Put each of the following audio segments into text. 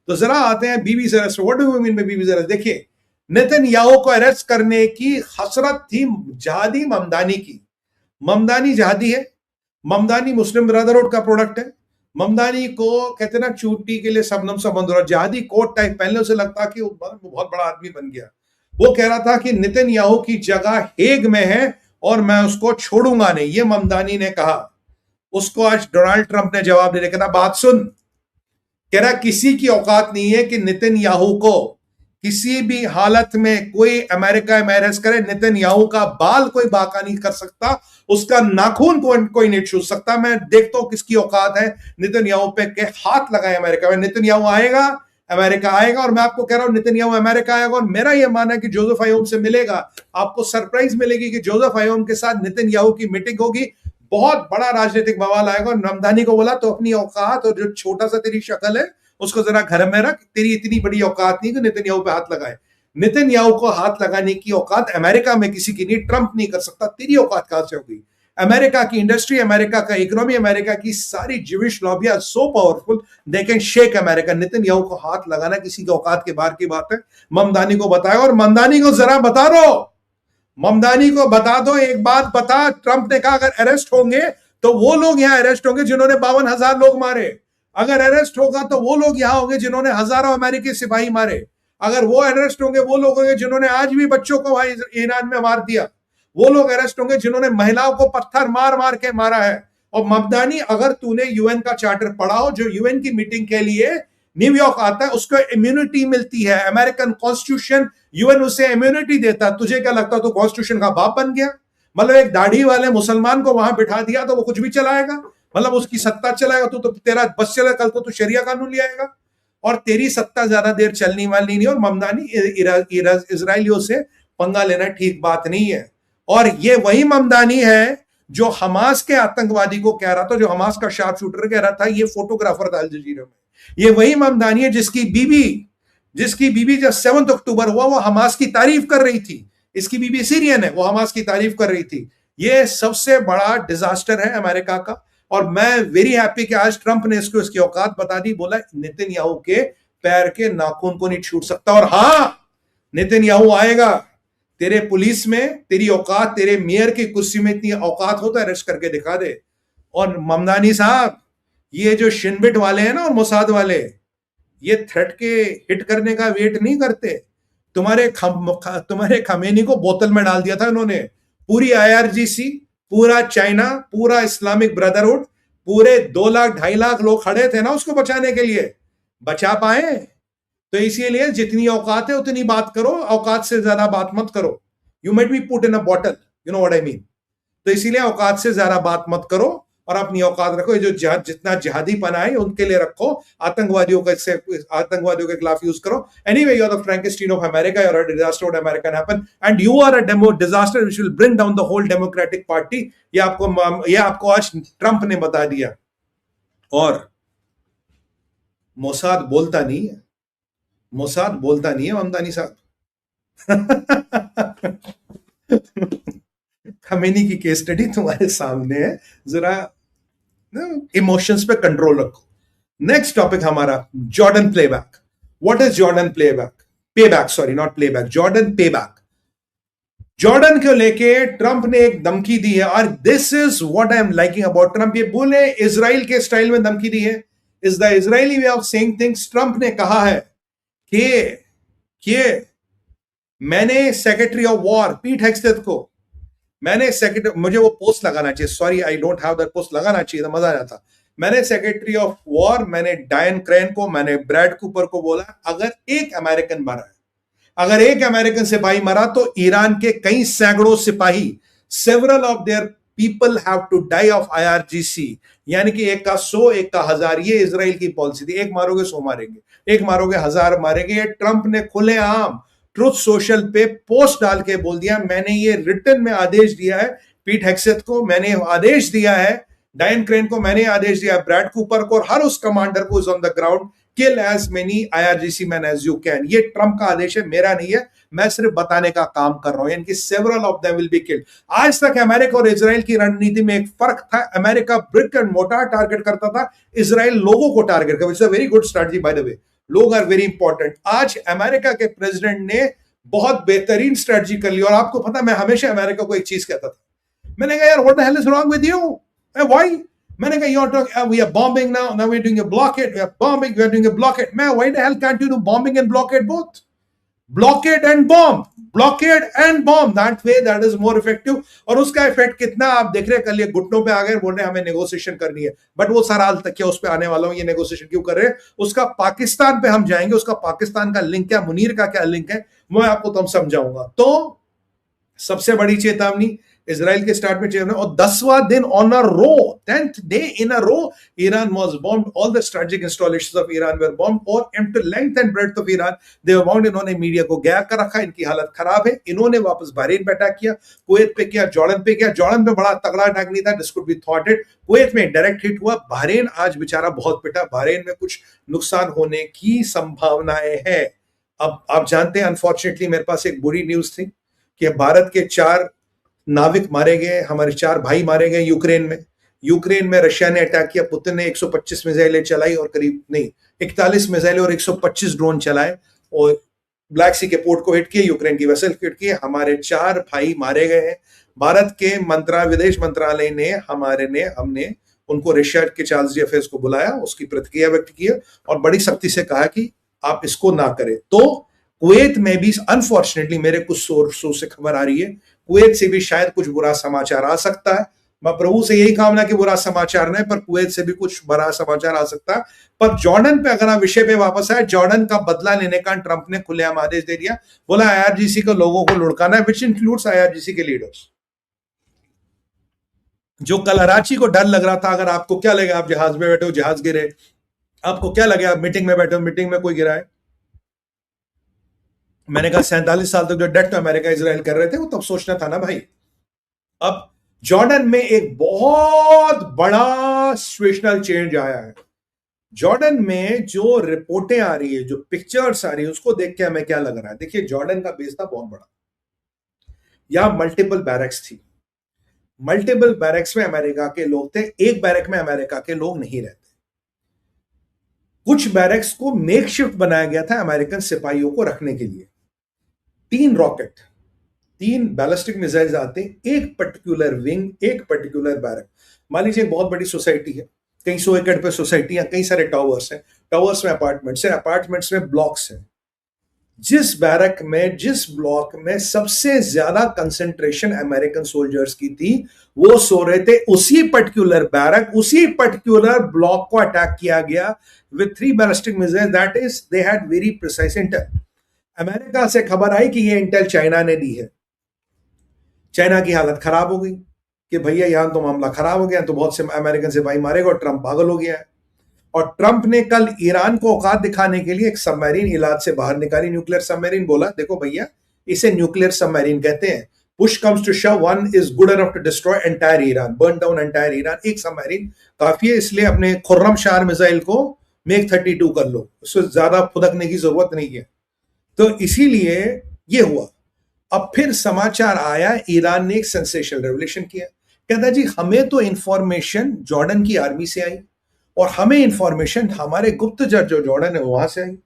तो जरा आते हैं Bibi's arrest. What do you mean by Bibi's arrest? देखिए, नेतन्याहू को अरेस्ट करने की हसरत थी जहादी ममदानी की। ममदानी जहादी है, ममदानी मुस्लिम ब्रदरहुड का प्रोडक्ट है। ममदानी को कहते ना चूटी के लिए सबनम समंदर, और जहादी कोट टाइप पहनने उसे लगता कि वो बहुत बड़ा आदमी बन गया। वो कह रहा था कि नेतन्याहू की जगह हेग में है और मैं उसको छोड़ूंगा नहीं, ये ममदानी ने कहा। उसको आज डोनाल्ड ट्रंप ने जवाब देने का, बात सुन, कह रहा किसी की औकात नहीं है कि नेतन्याहू को किसी भी हालत में कोई अमेरिका में अरेस्ट करे। नेतन्याहू का बाल कोई बाका नहीं कर सकता, उसका नाखून कोई नहीं छू सकता। मैं देखता हूं किसकी औकात है नेतन्याहू पे के हाथ लगाए अमेरिका में। नेतन्याहू आएगा, अमेरिका आएगा, और मैं आपको कह रहा हूं नेतन्याहू अमेरिका आएगा, और मेरा यह मानना है कि जोसेफ अयोन से मिलेगा। आपको सरप्राइज मिलेगी कि जोसेफ अयोन के साथ नेतन्याहू की मीटिंग होगी, बहुत बड़ा राजनीतिक बवाल आएगा। और ममदानी को बोला तो अपनी औकात और जो छोटा सा तेरी शक्ल है उसको जरा घर में रख, तेरी इतनी बड़ी औकात नहीं कि नेतन्याहू पे हाथ लगाए। नेतन्याहू को हाथ लगाने की औकात अमेरिका में किसी की नहीं, ट्रंप नहीं कर सकता। तेरी औकात कहां से होगी? अमेरिका की इंडस्ट्री, अमेरिका का इकोनॉमी, अमेरिका की सारी Jewish lobby are so powerful they can shake America. Netanyahu को हाथ लगाना किसी की औकात के बाहर की बात है। ममदानी को बताया, और ममदानी को जरा बता दो, ममदानी को बता दो, एक बात बता, ट्रंप ने कहा अगर अरेस्ट होंगे तो वो लोग यहां अरेस्ट होंगे जिन्होंने 52,000 लोग मारे। अगर अरेस्ट होगा तो वो लोग यहां होंगे जिन्होंने हजारों अमेरिकी सिपाही मारे। अगर वो अरेस्ट होंगे, वो लोग होंगे जिन्होंने आज भी बच्चों को वहां ईरान में मार दिया। वो लोग अरेस्ट होंगे जिन्होंने महिलाओं को पत्थर मार मार के मारा है। और ममदानी, अगर तूने यूएन का चार्टर पढ़ा हो, जो यूएन की मीटिंग के लिए न्यूयॉर्क आता है, उसको इम्यूनिटी मिलती है। अमेरिकन कॉन्स्टिट्यूशन, यूएन उसे इम्यूनिटी देता। तुझे क्या लगता तू कॉन्स्टिट्यूशन का बाप बन गया? मतलब एक दाढ़ी वाले मुसलमान को वहां बिठा दिया तो वो कुछ भी चलाएगा, मतलब उसकी सत्ता चलाएगा। तो तेरा बस चले, कल को तू शरिया कानून ले आएगा, और तेरी सत्ता ज्यादा देर चलने वाली नहीं। और ममदानी, इजराइलियों से पंगा लेना ठीक बात नहीं है। और ये वही ममदानी है जो हमास के आतंकवादी को कह रहा था, जो हमास का शार्प शूटर कह रहा था ये फोटोग्राफर था अल जजीरा में। ये वही ममदानी है जिसकी बीबी जब 7 अक्टूबर हुआ वो हमास की तारीफ कर रही थी। इसकी बीबी सीरियन है, वो हमास की तारीफ कर रही थी। ये सबसे बड़ा डिजास्टर है अमेरिका का। और मैं वेरी हैप्पी कि आज ट्रंप ने इसको इसकी औकात बता दी। बोला नेतन्याहू के पैर के नाखून को नहीं छूट सकता। और हां, नेतन्याहू आएगा, तेरे पुलिस में तेरी औकात, तेरे मेयर की कुर्सी में इतनी औकात हो तो अरेस्ट करके दिखा दे। और ममदानी साहब, ये जो शिनबिट वाले हैं ना और मोसाद वाले, ये थ्रेट के हिट करने का वेट नहीं करते। तुम्हारे खमेनी को बोतल में डाल दिया था इन्होंने। पूरी आईआरजीसी, पूरा चाइना, पूरा इस्लामिक ब्रदरहुड, पूरे 2 लाख 2.5 लाख लोग खड़े थे ना उसको बचाने के लिए। बचा पाए? तो इसीलिए जितनी औकात है उतनी बात करो, औकात से ज्यादा बात मत करो। You might be put in a bottle, you know what I mean. तो इसीलिए औकात से ज्यादा बात मत करो और अपनी औकात रखो। ये जो जितना जिहादी पना है उनके लिए रखो, आतंकवादियों के खिलाफ यूज करो। Anyway, you are the Frankenstein of America, you are a disaster what American happen, and you are a disaster which will bring down the whole Democratic Party. ये आपको आज ट्रंप ने बता दिया। और मोसाद बोलता नहीं है, मोसाद बोलता नहीं है ममदानी साहब। खमेनी की केस स्टडी तुम्हारे सामने है, जरा इमोशंस पे कंट्रोल रखो। नेक्स्ट टॉपिक हमारा Jordan playback. What is Jordan playback? Payback, sorry, not playback, Jordan payback. Jordan को लेके ट्रंप ने एक धमकी दी है, और this is what I am liking about Trump. ये बोले इजराइल के स्टाइल में धमकी दी है, is the Israeli way of saying things. Trump ने कहा है कि मैंने सेक्रेटरी ऑफ वॉर पीट हेग्सेथ को, मुझे वो पोस्ट लगाना चाहिए, sorry I don't have that post, लगाना चाहिए तो मजा आ जाता। मैंने सेक्रेटरी ऑफ वॉर, मैंने डायन क्रेन को, मैंने ब्रैड कूपर को बोला अगर एक अमेरिकन मरा है, अगर एक अमेरिकन सिपाही मरा तो ईरान के कई सैकड़ों सिपाही, several of their people have to die of IRGC. यानी कि एक का 100, एक का 1000। ये इजराइल की पॉलिसी थी, एक मारोगे 100 मारेंगे, एक मारोगे 1000 मारेंगे। ये ट्रंप ने खुलेआम ट्रुथ सोशल पे पोस्ट डाल के बोल दिया, मैंने ये रिटर्न में आदेश दिया है पीट हेग्सेथ को, मैंने आदेश दिया है डायन क्रेन को, मैंने आदेश दिया है ब्रैड कूपर को, और हर उस कमांडर को on the ground kill as many IRGC man as you can. ये ट्रंप का आदेश है, मेरा नहीं है, मैं सिर्फ बताने का काम कर रहा हूं। यानी कि several of them will be killed. आज तक अमेरिका और इजराइल की रणनीति में एक फर्क था। America brick and mortar target करता था, इजराइल लोगों को टारगेट करता। It's a very good strategy by the way. लोग आर वेरी इंपॉर्टेंट। आज अमेरिका के प्रेसिडेंट ने बहुत बेहतरीन स्ट्रेटजी कर ली। और आपको पता, मैं हमेशा अमेरिका को एक चीज कहता था, मैंने कहा यार what the hell is wrong with you, why, मैंने कहा you are we are bombing now we are doing a blockade, we are bombing, we are doing a blockade. मैं why the hell can't you do bombing and blockade both? Blockade and bomb, blockade and bomb, that way that is more effective. और उसका effect कितना आप देख रहे हैं, कल ये घुटनों पे आ गए, बोल रहे हैं हमें नेगोशिएशन करनी है। बट वो सारा हाल तक क्या उस पे आने वाला हूं, ये नेगोशिएशन क्यों कर रहे हैं, उसका पाकिस्तान पे हम जाएंगे, उसका पाकिस्तान का लिंक क्या, मुनीर का क्या लिंक है, मैं आपको तब समझाऊंगा। तो सबसे बड़ी चेतावनी इजराइल के स्टार्ट में चेतावनी, और 10वां दिन on a row, 10th day in a row, Iran was bombed, all the strategic installations of Iran were bombed, और and length and breadth of Iran they were bombed. इन्होंने मीडिया को गया कर रखा, इनकी हालत खराब है। इन्होंने वापस बहरीन पे अटैक किया, कुवैत पे किया, जॉर्डन पे किया। जॉर्डन पे बड़ा तगड़ा अटैक नहीं था, दिस कुड बी थॉटेड। कुवैत में डायरेक्ट हिट हुआ। बहरीन आज बेचारा बहुत पिटा, बहरीन में कुछ नुकसान होने की संभावनाएं हैं। अब आप जानते हैं, अनफॉर्चुनेटली मेरे पास एक बुरी न्यूज थी कि भारत के 4 नाविक मारे गए, हमारे 4 भाई मारे गए यूक्रेन में। यूक्रेन में रशिया ने अटैक किया, पुतिन ने 125 मिसाइलें चलाई और करीब नहीं 41 मिसाइलें और 125 ड्रोन चलाए और ब्लैक सी के पोर्ट को हिट किए, यूक्रेन की वेसल को हिट किए। हमारे 4 भाई मारे गए हैं। भारत के विदेश मंत्रालय ने हमने उनको रशिया के चार्ल्स डी अफेयर्स को बुलाया, उसकी प्रतिक्रिया व्यक्त की और बड़ी सख्ती से कहा कि आप इसको ना करें। तो कुवैत में भी अनफॉर्चुनेटली मेरे कुछ सोर्सों से खबर आ रही है, कुवैत से भी शायद कुछ बुरा समाचार आ सकता है। मैं प्रभु से यही कामना कि बुरा समाचार नहीं, पर कुवैत से भी कुछ बुरा समाचार आ सकता है। पर जॉर्डन पे अगर आप विषय पे वापस आए, जॉर्डन का बदला लेने का ट्रंप ने खुलेआम आदेश दे दिया, बोला आईआरजीसी को लोगों को लुढ़काना है, विच इंक्लूड्स आईआरजीसी के लीडर्स। जो कल कराची को डर लग रहा था, अगर आपको क्या लगे, आप जहाज में बैठे हो जहाज गिरे, आपको क्या लगे आप मीटिंग में बैठे हो मीटिंग में कोई गिरा है। मैंने कहा 47 साल तक जो डेट तो अमेरिका इजराइल कर रहे थे, वो तब सोचना था ना भाई। अब जॉर्डन में एक बहुत बड़ा सिचुएशनल चेंज आया है। जॉर्डन में जो रिपोर्टें आ रही है, जो पिक्चर्स आ रही है, उसको देख के हमें क्या लग रहा है। देखिए, जॉर्डन का बेस था बहुत बड़ा, यहां मल्टीपल बैरक्स थी, मल्टीपल बैरक्स में अमेरिका के लोग थे, एक बैरक में अमेरिका के लोग नहीं रहते। कुछ बैरक्स को मेकशिफ्ट बनाया गया था अमेरिकन सिपाहियों को रखने के लिए। 3 रॉकेट, 3 बैलिस्टिक मिसाइल्स आते, एक पर्टिकुलर विंग, एक पर्टिकुलर बैरक। मान लीजिए एक बहुत बड़ी सोसाइटी है, कई 100 एकड़ पे सोसाइटियां, कई सारे टावर्स हैं, टावर्स में अपार्टमेंट्स हैं, अपार्टमेंट्स में ब्लॉक्स हैं। जिस बैरक में, जिस ब्लॉक में सबसे ज्यादा कंसंट्रेशन अमेरिकन सोल्जर्स की थी, वो सो रहे थे, उसी पर्टिकुलर बैरक, उसी पर्टिकुलर ब्लॉक को अटैक किया गया with 3 ballistic missiles. That is they had very precise Intel. America से खबर आई कि ये इंटेल चाइना ने दी है। चाइना की हालत खराब हो गई कि भैया यहां तो मामला खराब हो गया, तो बहुत से अमेरिकन सिपाही मारेगा और ट्रंप पागल हो गया है। और ट्रंप ने कल ईरान को औकात दिखाने के लिए एक सबमरीन इलाज से बाहर निकाली, न्यूक्लियर सबमरीन। बोला देखो भैया, इसे न्यूक्लियर सबमरीन कहते हैं। Push comes to shove, one is good enough to destroy entire Iran, burn down entire Iran. एक सबमरीन काफी है, इसलिए अपने खुर्रम शाह मिसाइल को मेक 32 कर लो, उससे ज्यादा फुदकने की जरूरत नहीं है। तो इसीलिए ये हुआ। अब फिर समाचार आया, ईरान ने एक सेंसेशनल रेवोल्यूशन किया। कहता जी हमें तो इंफॉर्मेशन जॉर्डन की आर्मी से आई और हमें इंफॉर्मेशन हमारे गुप्तचर जो जॉर्डन है वहां से आई।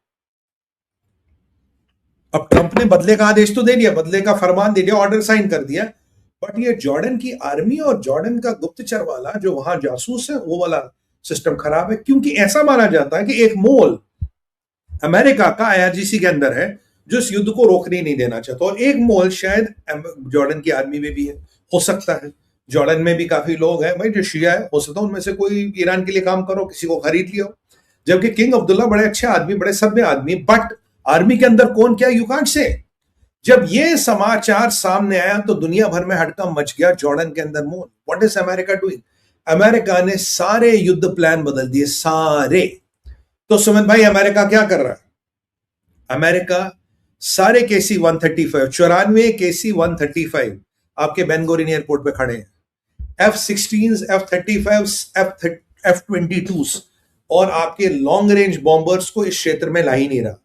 अब ट्रंप ने बदले का आदेश तो दे दिया, बदले का फरमान दे दिया, ऑर्डर साइन कर दिया, बट ये जॉर्डन की आर्मी और जॉर्डन का गुप्तचर वाला जो वहां जासूस है, वो वाला सिस्टम खराब है। क्योंकि ऐसा माना जाता है कि एक मोल अमेरिका का आईआरजीसी के अंदर है जो इस युद्ध को रोकने नहीं देना चाहता, और एक मोल शायद जॉर्डन की आर्मी में भी है, हो सकता है। जॉर्डन में भी काफी लोग हैं भाई जो शिया है, हो सकता है उनमें से कोई ईरान के लिए काम करो, किसी को खरीद लियो। जबकि किंग अब्दुल्ला बड़े अच्छे आदमी, बड़े सभ्य आदमी, बट आर्मी के अंदर कौन क्या, यू कांट से। जब ये समाचार सामने आया तो दुनिया भर में हड़कंप मच गया। जॉर्डन के अंदर मोल, what is America doing? America ने सारे युद्ध प्लान बदल दिए, सारे। तो सुमित भाई, अमेरिका क्या कर रहा है? अमेरिका सारे KC 135, 94 KC 135 आपके बेनगोरियन एयरपोर्ट पे खड़े हैं। F-16, F-35, F-22 और आपके लॉन्ग रेंज बॉम्बर्स को इस क्षेत्र में ला ही नहीं रहा।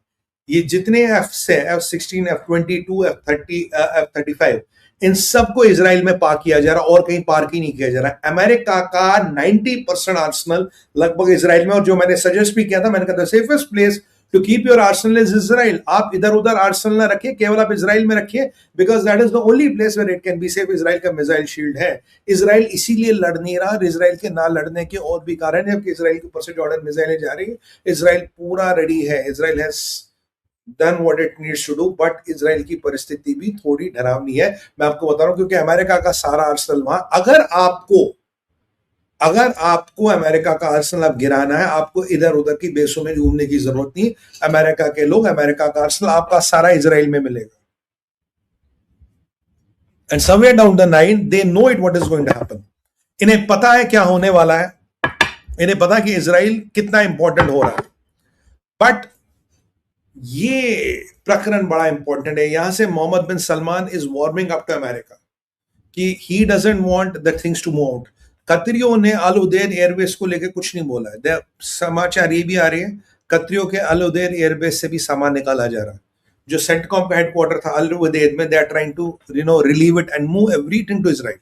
ये जितने F-16, F-22, F-35, इन सबको इजराइल में पार्क किया जा रहा, और कहीं पार्क ही नहीं किया जा रहा। अमेरिका का 90% आर्सनल लगभग इजराइल में, और जो मैंने सजेस्ट भी किया था, मैंने कहा था safest place to keep your arsenal is Israel. आप इधर उधर आर्सेनल ना रखिए, केवल आप इजराइल में रखिए, because that is the only place where it can be safe. Israel का मिसाइल शील्ड है। इजराइल इसीलिए लड़ नहीं रहा, इजराइल के ना लड़ने के और भी कारण है कि इजराइल के ऊपर से जॉर्डन मिसाइलें जा रही है। इजराइल पूरा रेडी है, Israel has done what it needs to do, but Israel की परिस्थिति भी थोड़ी डरावनी है। मैं आपको बता रहा हूं क्योंकि अमेरिका का सारा आर्सेनल वहां, अगर आपको अमेरिका का आर्सेनल अब गिराना है, आपको इधर उधर की बेसों में घूमने की जरूरत नहीं। अमेरिका के लोग, अमेरिका का आर्सेनल आपका सारा इजराइल में मिलेगा। And somewhere down the line they know it what is going to happen. इन्हें पता है क्या होने वाला है, इन्हें पता कि इजराइल कितना इंपॉर्टेंट हो रहा है। बट ये प्रकरण बड़ा इंपॉर्टेंट है। यहां से Mohammed bin Salman is warming up to America कि he doesn't want the things to move out. कतरियों ने अल उदैर एयरबेस को लेकर कुछ नहीं बोला है। समाचार ये भी आ रहे हैं कतरियों के अल उदैर एयरबेस से भी सामान निकाला जा रहा है। जो सेंटकॉम का हेडक्वार्टर था अल उदैर में, they are trying to relieve it and move everything to Israel.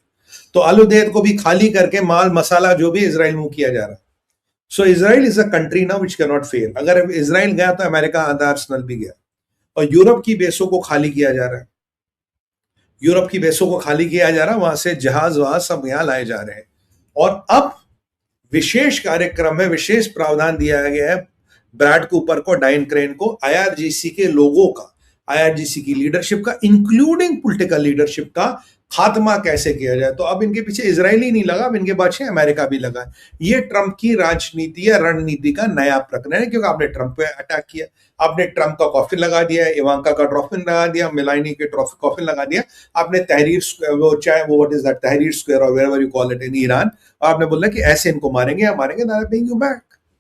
तो अल उदैर को भी खाली करके माल मसाला जो भी इजराइल मूव किया जा रहा है। So Israel is a country now which can not fail. अगर इजराइल गया तो अमेरिका आधा आर्सेनल भी गया। और यूरोप की बेसों को खाली किया जा रहा है, यूरोप की बेसों को खाली किया जा रहा है, वहां से जहाज वहाज सब यहां लाए जा रहे हैं। और अब विशेष कार्यक्रम में विशेष प्रावधान दिया गया है ब्रैड कूपर को, डायन क्रेन को, आईआरजीसी के लोगों का, आईआरजीसी की लीडरशिप का, इंक्लूडिंग पॉलिटिकल लीडरशिप का खात्मा कैसे किया जाए। तो अब इनके पीछे इजराइल ही नहीं लगा, अब इनके पीछे अमेरिका भी लगा। ये ट्रंप की राजनीति या रणनीति का नया प्रकरण है, क्योंकि आपने ट्रंप पे अटैक किया, आपने ट्रंप का कॉफिन लगा दिया, इवांका का ट्रॉफिन लगा दिया, मेलानी के कॉफिन लगा दिया, आपने तहरीर वो चाहे वो व्हाट इज दैट तहरीर स्क्वायर और wherever you call it in Iran, और आपने बोला कि ऐसे इनको मारेंगे या मारेंगे, दैट बीइंग यू बैड।